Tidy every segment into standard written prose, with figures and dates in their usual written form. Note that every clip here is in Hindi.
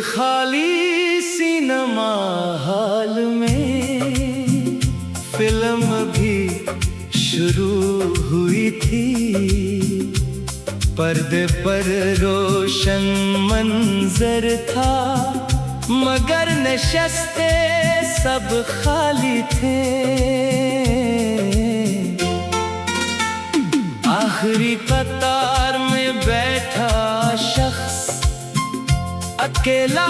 खाली सिनेमा हॉल में फिल्म भी शुरू हुई थी। पर्दे पर रोशन मंजर था, मगर नशस्ते सब खाली थे। आखिरी कतार में बैठा शख्स अकेला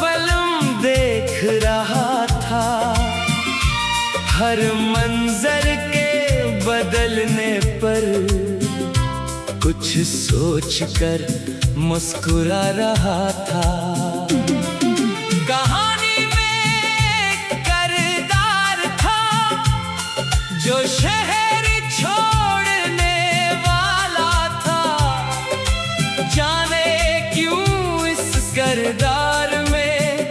फिल्म देख रहा था। हर मंजर के बदलने पर कुछ सोचकर मुस्कुरा रहा था। कहानी में किरदार था जो शहर छोड़ने वाला था। जाने क्यों इस किरदार में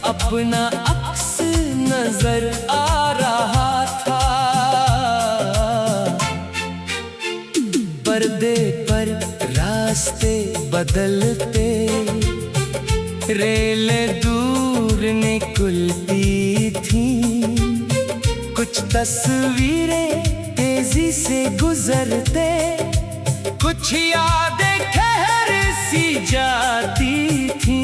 अपना अक्स नजर आ रहा था। पर्दे पर रास्ते बदलते, रेलें दूर निकलती थी। कुछ तस्वीरें तेजी से गुजरते, कुछ यादें ठहर सी जाती थी।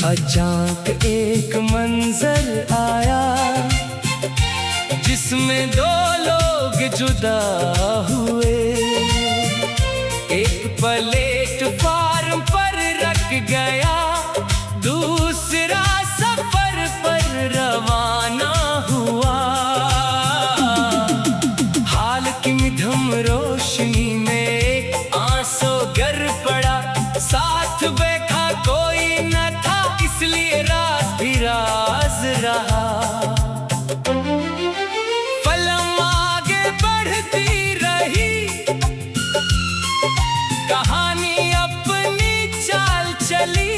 अचानक एक मंजर आया जिसमें दो लोग जुदा हुए। एक प्लेटफार्म पर रख गया, दूसरा सफर पर रवाना हुआ। हाल की मध्यम रोशनी में एक आंसू गिर पड़ा। साथ बैठा कोई न था, इसलिए राज भी राज रहा। फिल्म आगे बढ़ती रही, कहानी अपनी चाल चली।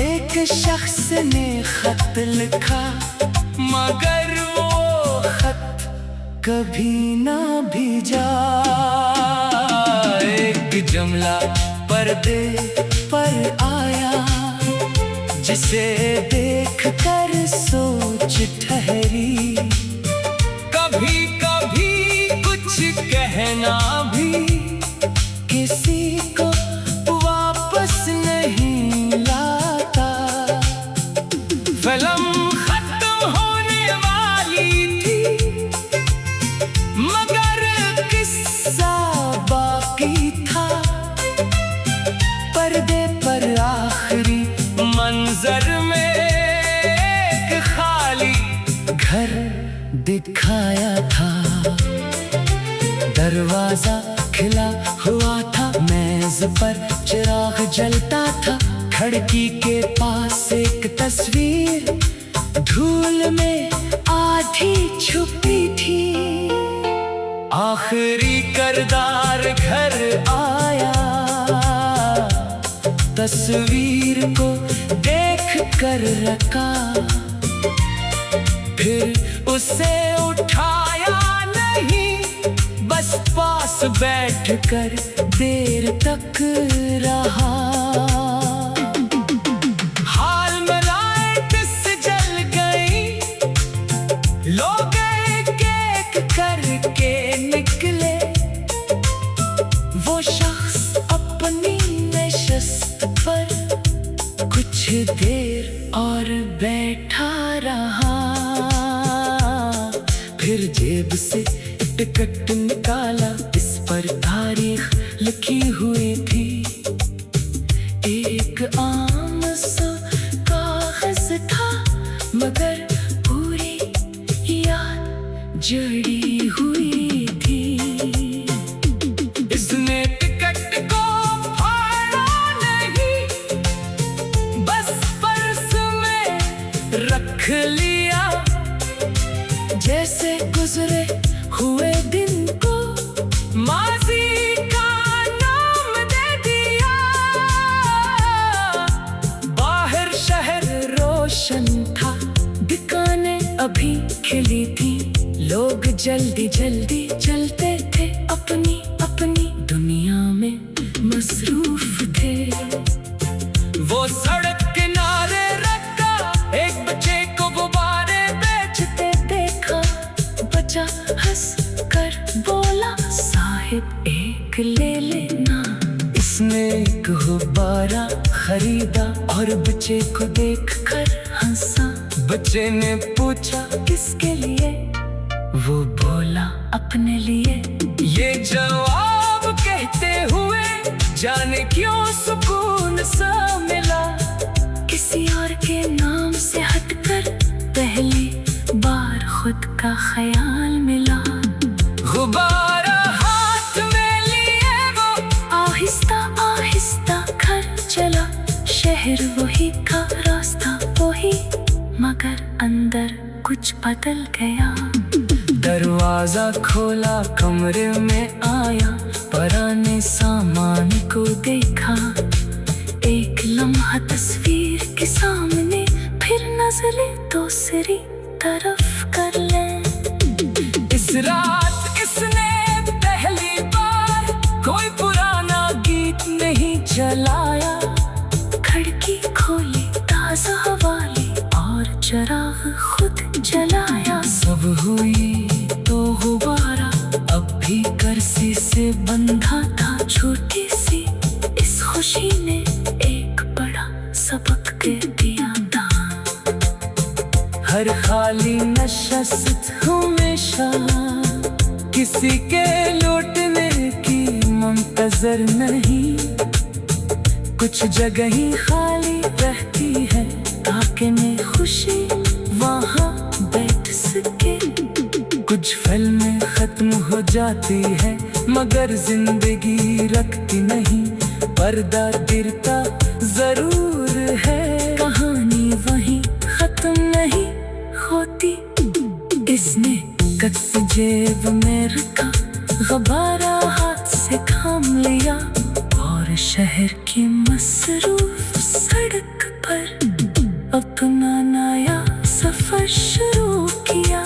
एक शख्स ने खत लिखा, मगर वो खत कभी ना भेजा। एक जुमला पर्दे पर आया जिसे देखकर सोच ठहरी। कभी कभी कुछ कहना भी किसी को वापस नहीं लाता। फिल्म खत्म होने वाली थी, मगर किस्सा बाकी था। पर्दे पर आखिरी मंजर में एक खाली घर दिखाया था। दरवाजा खिला हुआ था, मेज पर चिराग जलता था। खिड़की के पास एक तस्वीर धूल में आधी छुपी थी। आखिरी किरदार घर आया, तस्वीर को देख कर रखा। फिर उसे उठाया नहीं, बस पास बैठकर देर तक रहा। हाल में लाइट्स जल गई, लोग एक एक करके निकले। वो शख्स अपनी नशस्त पर कुछ देर और बैठा रहा। फिर जेब से टिकट निकाला, इस पर तारीख लिखी हुई थी। एक आम सा कागज था, मगर पूरी याद जड़ी हुई थी। इसने टिकट को फाड़ा नहीं, बस पर्स में रख लिया। जैसे गुजरे हुए दिन को माजी का नाम दे दिया। बाहर शहर रोशन था, दुकानें अभी खिली थी। लोग जल्दी जल्दी चलते थे, अपनी अपनी दुनिया में मसरूफ थे। कर बोला, साहिब एक ले लेना। इसने एक गुब्बारा खरीदा और बच्चे को देख कर हंसा। बच्चे ने पूछा किसके लिए? वो बोला अपने लिए। ये जवाब कहते हुए जाने क्यों सुकून सा मिला। किसी और के नाम से हटकर पहली बार खुद का ख्याल मिला। गुब्बारा हाथ में लिए वो आहिस्ता आहिस्ता घर चला। शहर वही का रास्ता वही, मगर अंदर कुछ बदल गया। दरवाजा खोला, कमरे में आया, पुराने सामान को देखा। एक लम्हा तस्वीर के सामने, फिर नजरें दूसरी तरफ कर ले। इस रात इसने पहली बार कोई पुराना गीत नहीं चलाया। खिड़की खोली, ताजा हवा ली और चिराग खुद जलाया। सब हुई तो गुब्बारा अब भी करसी से बंधा था। छोटी सी इस खुशी ने एक बड़ा सबक दे दिया था। हर खाली नशस्त हमेशा किसी के लौटने की मुंतजर नहीं। कुछ जगह ही खाली रहती है ताकि मैं खुशी वहाँ बैठ सके। कुछ फिल्में खत्म हो जाती है मगर जिंदगी रखती नहीं। पर्दा गिरता जरूर है, कहानी वहीं खत्म नहीं होती। इसने कस जेब में रखा, गुब्बारा हाथ से थाम लिया और शहर की मसरूफ सड़क पर अपना नया सफर शुरू किया।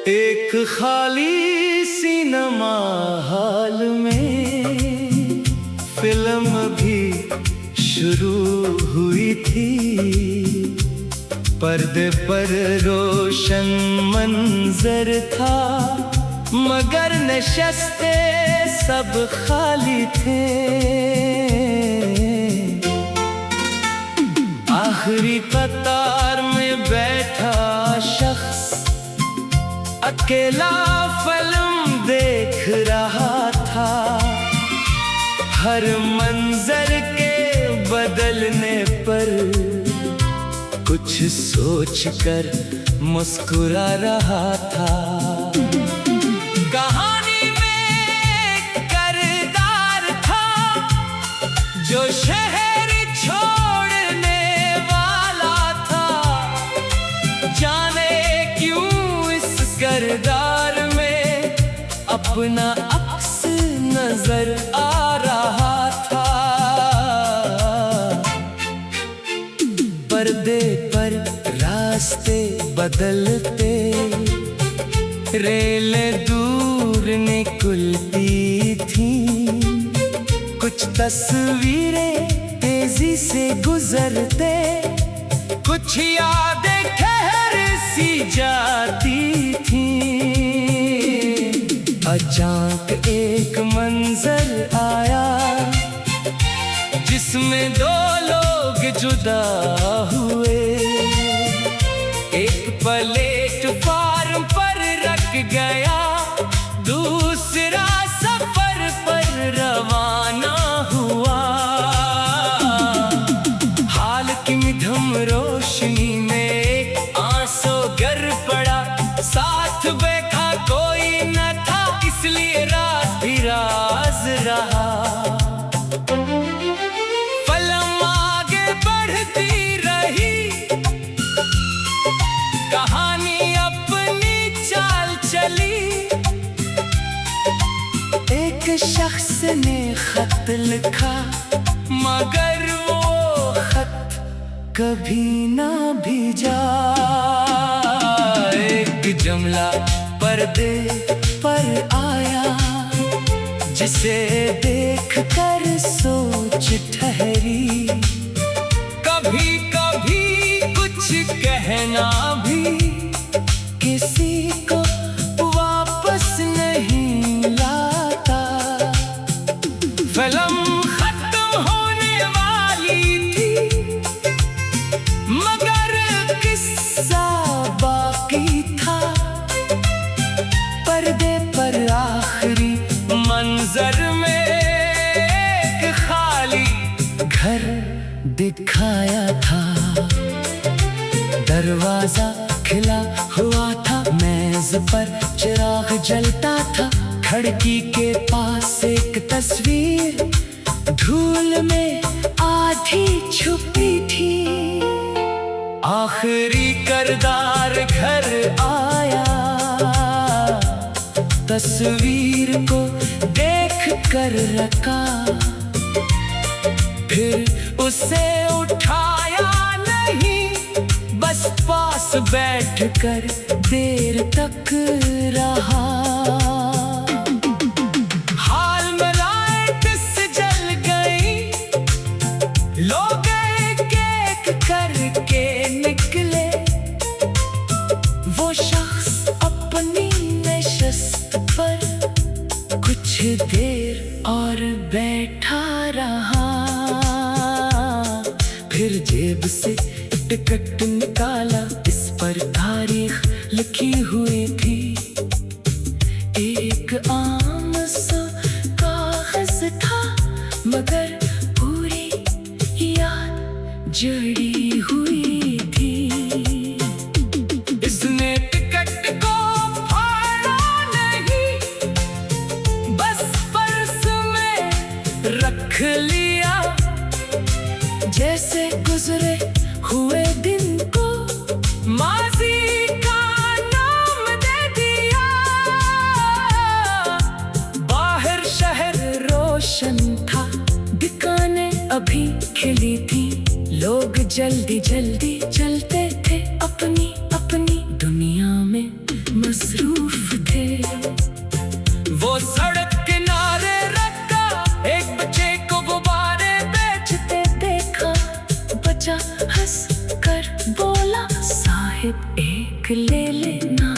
एक खाली सिनेमा हॉल में फिल्म भी शुरू हुई थी। पर्दे पर रोशन मंजर था मगर नशस्ते सब खाली थे। आखिरी कतार में बैठा शख्स अकेला फिल्म देख रहा था। हर मंजर के बदलने पर कुछ सोचकर मुस्कुरा रहा था। कहानी में एक किरदार था जो शहर छोड़ने वाला था। जाने क्यों इस किरदार में अपना अक्स नजर आ रहा था। पर्दे पर रास्ते बदलते, रेलें दूर निकलती थी। कुछ तस्वीरें तेजी से गुजरते, कुछ यादें ठहर सी जाती थी। अचानक एक मंजर आया जिसमें दो लोग जुदा हुए। एक प्लेटफार्म पर रख गया, दूसरा सफर पर रवाना हुआ। हाल की मध्यम रोशनी में एक आंसू गिर पड़ा। साथ बैठा कोई न था इसलिए राज भी राज रहा। फिल्म आगे बढ़ती रही, कहानी अपनी चाल चली। एक शख्स ने खत लिखा मगर वो खत कभी ना भिजा। एक जमला पर्दे पर आया, जिसे देख कर सोच ठहरी। कभी कभी कुछ कहना भी किसी को वापस नहीं लाता। फिल्म खत्म होने वाली थी, मगर किस्सा बाकी था। पर्दे पर आखिरी मंजर में एक खाली घर दिखाया था। दरवाजा खिला हुआ था, मेज पर चिराग जलता था। खिड़की के पास एक तस्वीर धूल में आधी छुपी थी। आखिरी किरदार घर आया, तस्वीर को देख कर रखा। फिर उसे उठाया नहीं, बस पास बैठकर देर तक रहा। हाल में लाइट्स जल गई, लोग एक एक करके निकले। वो शख्स अपनी नशिस्त पर कुछ देर और बैठा रहा। फिर जेब से टिकट निकाला, इस पर तारीख लिखी हुई थी। एक आम सा कागज था, मगर पूरी याद जड़ी हुई थी। इसने टिकट को फाड़ा नहीं, बस पर्स में रख लिया। जैसे गुजरे हुए दिन को माजी का नाम दे दिया। बाहर शहर रोशन था, दुकानें अभी खिली थी। लोग जल्दी जल्दी चलते थे, अपनी अपनी दुनिया में मसरूफ थे। वो सड़क किनारे रखा, एक बच्चे को गुब्बारे बेचते देखा। बच्चा हंस कर बोला, साहिब एक ले लेना।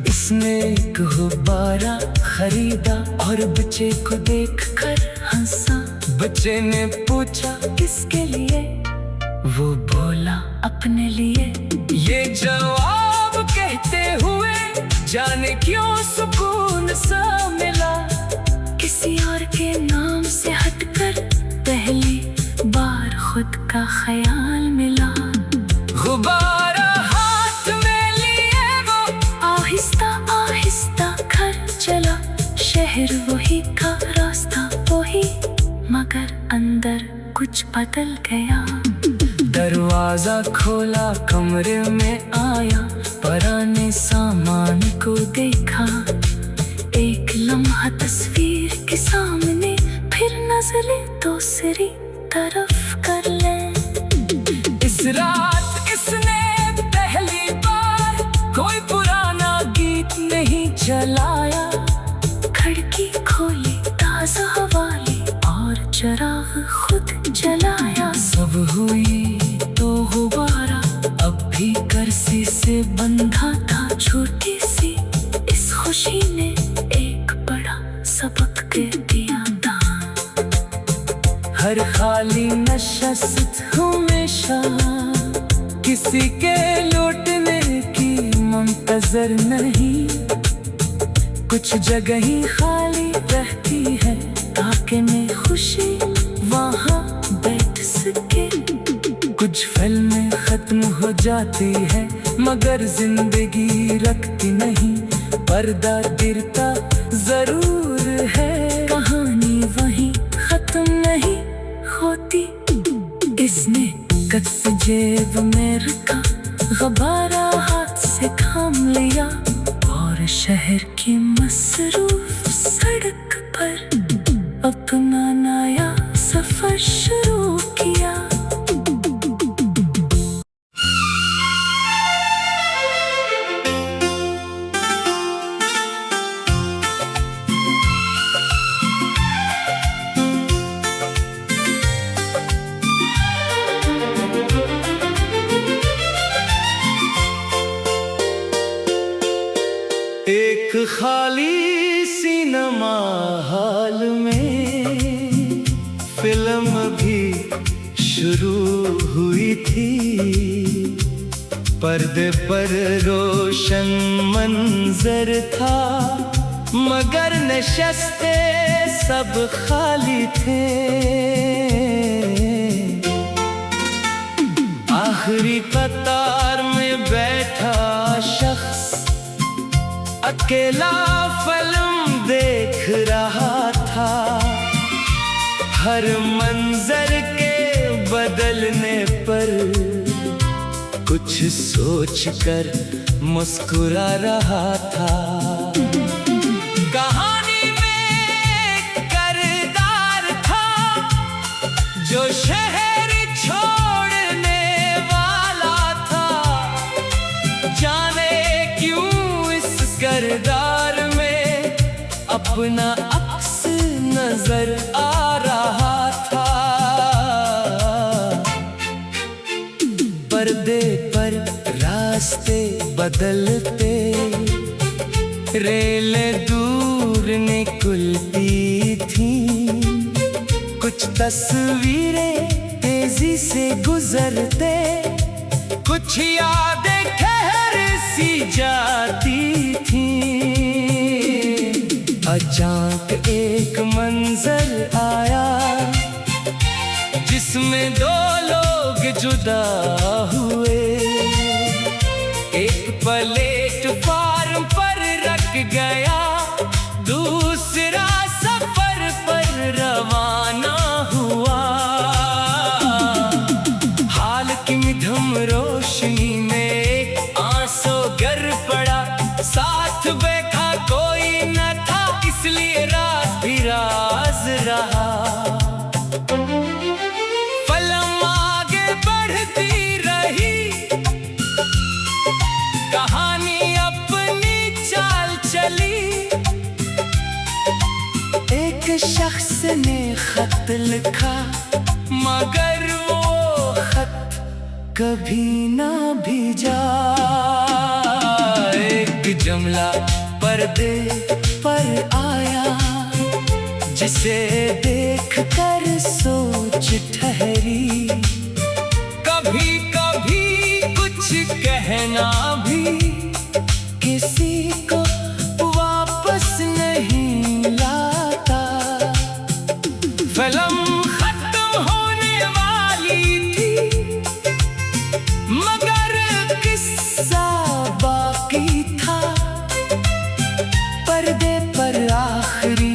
इसने एक गुब्बारा खरीदा और बच्चे को देख कर हंसा। बच्चे ने पूछा किसके लिए, वो बोला अपने लिए। ये जवाब कहते हुए जाने क्यों सुकून सा मिला। किसी और के नाम से हटकर पहली बार खुद का ख्याल मिला। गुब्बारा हाथ में लिए वो आहिस्ता आहिस्ता घर चला। शहर वही का रास्ता वही, मगर अंदर कुछ बदल गया। दरवाजा खोला, कमरे में आया, पुराने सामान को देखा। एक लम्हा तस्वीर के सामने, फिर नजरें दूसरी तरफ कर ले। इस रात इसने पहली बार कोई पुराना गीत नहीं चलाया। खिड़की खोली, ताजा हवा ली और चिराग खुद जलाया। सब हुई तो गुब्बारा अब भी करसी से बंधा था, छोटी सी। इस खुशी ने एक बड़ा सबक दे दिया था। हर खाली नशस्त हमेशा किसी के लौटने की मुंतजर नहीं। कुछ जगह ही खाली रहती है, ताकि मैं खुशी वहाँ बैठ सके। कुछ फिल्में खत्म हो जाती है, मगर जिंदगी रखती नहीं। पर्दा गिरता जरूर है, कहानी वहीं खत्म नहीं होती। इसने कस जेब में रखा, गुब्बारा हाथ से थाम लिया और शहर की मसरूफ सड़क पर अपना नया सफर शुरू किया। खाली सिनेमा हॉल में फिल्म भी शुरू हुई थी। पर्दे पर रोशन मंजर था, मगर नशस्ते सब खाली थे। आखिरी कतार में बैठा शख्स अकेला फिल्म देख रहा था। हर मंजर के बदलने पर कुछ सोचकर मुस्कुरा रहा था। कहानी में एक किरदार था जो शहर छोड़ने वाला था। जाने क्यों इस किरदार में अपना अक्स नजर आ रहा था। पर्दे पर रास्ते बदलते, रेलें दूर निकलती थी। कुछ तस्वीरें तेजी से गुजरते, कुछ यादें ठहर सी जाती थी। अचानक एक मंजर आया जिसमें दो लोग जुदा हुए। एक प्लेटफार्म पर रख गया, दूसरा सफर पर रवाना हुआ। हाल की मध्यम रोशनी में एक आंसू गिर पड़ा। साथ बैठा कोई न था, इसलिए राज भी राज रहा। फिल्म आगे बढ़ती रही, कहानी अपनी चाल चली। एक शख्स ने खत लिखा, मगर वो खत कभी ना भेजा। एक जुमला पर्दे पर आया जिसे देखकर सोच ठहरी। कभी कभी कुछ कहना भी किसी को वापस नहीं लाता। फिल्म खत्म होने वाली थी, मगर किस्सा बाकी था। पर्दे पर आखिरी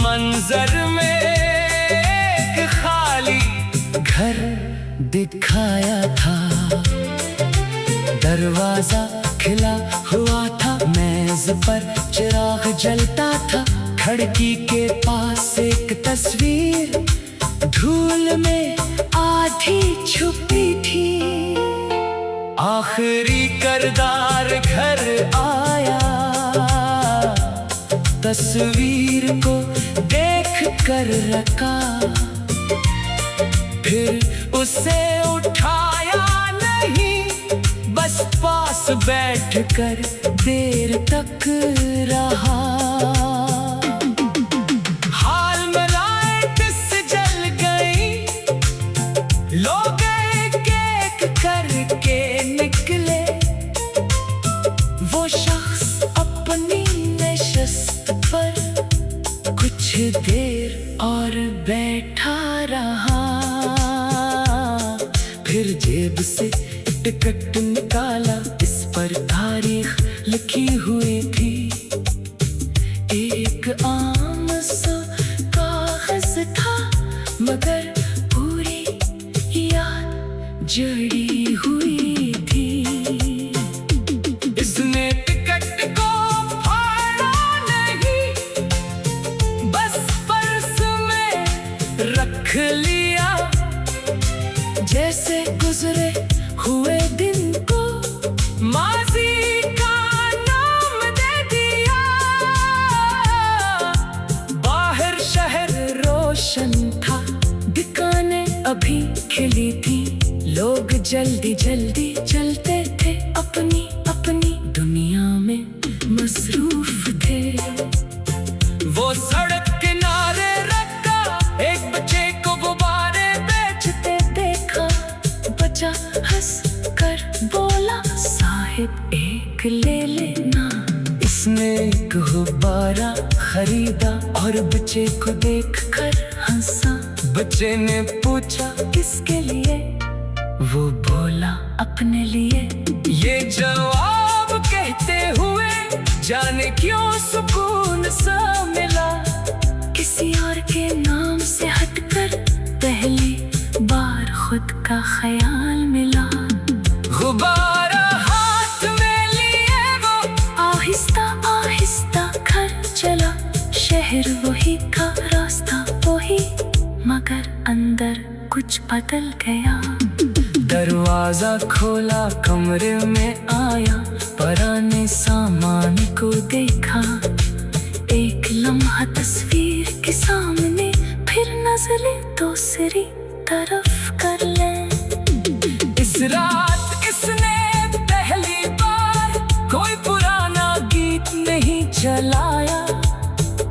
मंजर में एक खाली घर दिखाया था। दरवाजा खिला हुआ था, मेज पर चिराग जलता था। खिड़की के पास एक तस्वीर धूल में आधी छुपी थी। आखिरी किरदार घर आया, तस्वीर को देख कर रखा। फिर उसे उठाया नहीं, बस पास बैठकर देर तक रहा। हाल में लाइट्स जल गई, लोग एक एक करके निकले। वो शख्स अपनी नशस्त पर कुछ देर और बैठा रहा। फिर जेब से टिकट निकाला, इस पर तारीख लिखी हुई थी। एक आम सा कागज था, मगर पूरी याद जड़ी हुई थी। इसने टिकट को फाड़ा नहीं, बस पर्स में रख लिया। जैसे गुजरे हुए दिन को माजी का नाम दे दिया। बाहर शहर रोशन था, दुकानें अभी खिली थी। लोग जल्दी जल्दी चलते थे, अपनी अपनी दुनिया में मसरूफ थे। साहिब एक ले लेना। इसने एक गुब्बारा खरीदा और बच्चे को देखकर हंसा, बच्चे ने पूछा किसके लिए? वो बोला, अपने लिए। ये जवाब कहते हुए जाने क्यों सुकून सा मिला। किसी और के नाम से हटकर पहली बार खुद का ख्याल मिला। गुब्बारा हाथ में लिए वो आहिस्ता आहिस्ता घर चला, शहर वही का रास्ता वही, मगर अंदर कुछ बदल गया। दरवाजा खोला, कमरे में आया, पुराने सामान को देखा। एक लम्हा तस्वीर के सामने, फिर नजरें दूसरी तरफ कर ले। इस रात इसने पहली बार कोई पुराना गीत नहीं चलाया।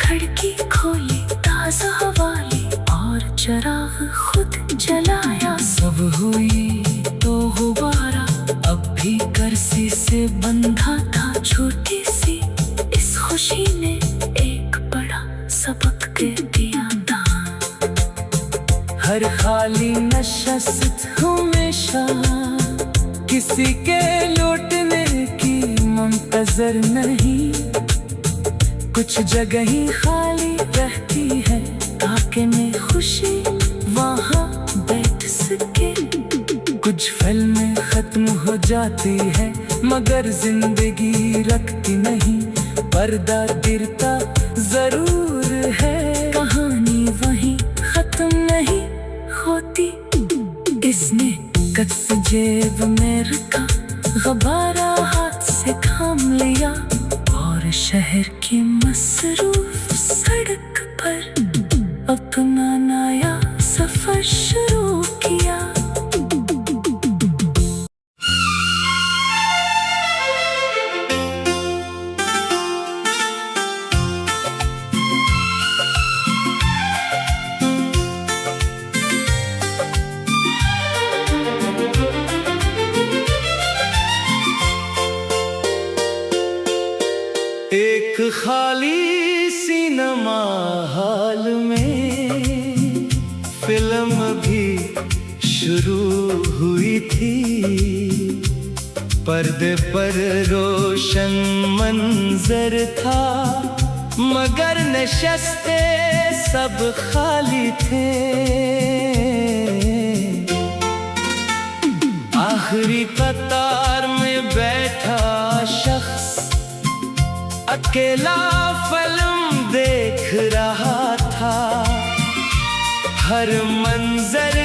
खिड़की खोली, ताजा हवा ली और चराग खुद जलाया। सब हुई तो गुब्बारा अब भी करसी से बंधा था। छोटी सी इस खुशी ने एक बड़ा सबक दे दिया था। हर खाली नशस्त हमेशा किसी के लौटने की मुंतजर नहीं। कुछ जगह ही खाली रहती है ताकि में खुशी वहाँ बैठ सके। कुछ फिल्में खत्म हो जाती है मगर जिंदगी रखती नहीं। पर्दा गिरता जरूर है, कहानी वहीं खत्म नहीं होती। इसने कच्च जेब में रखा, गुब्बारा हाथ से थाम लिया और शहर की मसरूफ सड़क पर अपना नया सफर शुरू किया। एक खाली सिनेमा हॉल में फिल्म भी शुरू हुई थी। पर्दे पर रोशन मंजर था मगर नशस्ते सब खाली थे। आखिरी कतार में बैठा शख्स अकेला फिल्म देख रहा था। हर मंजर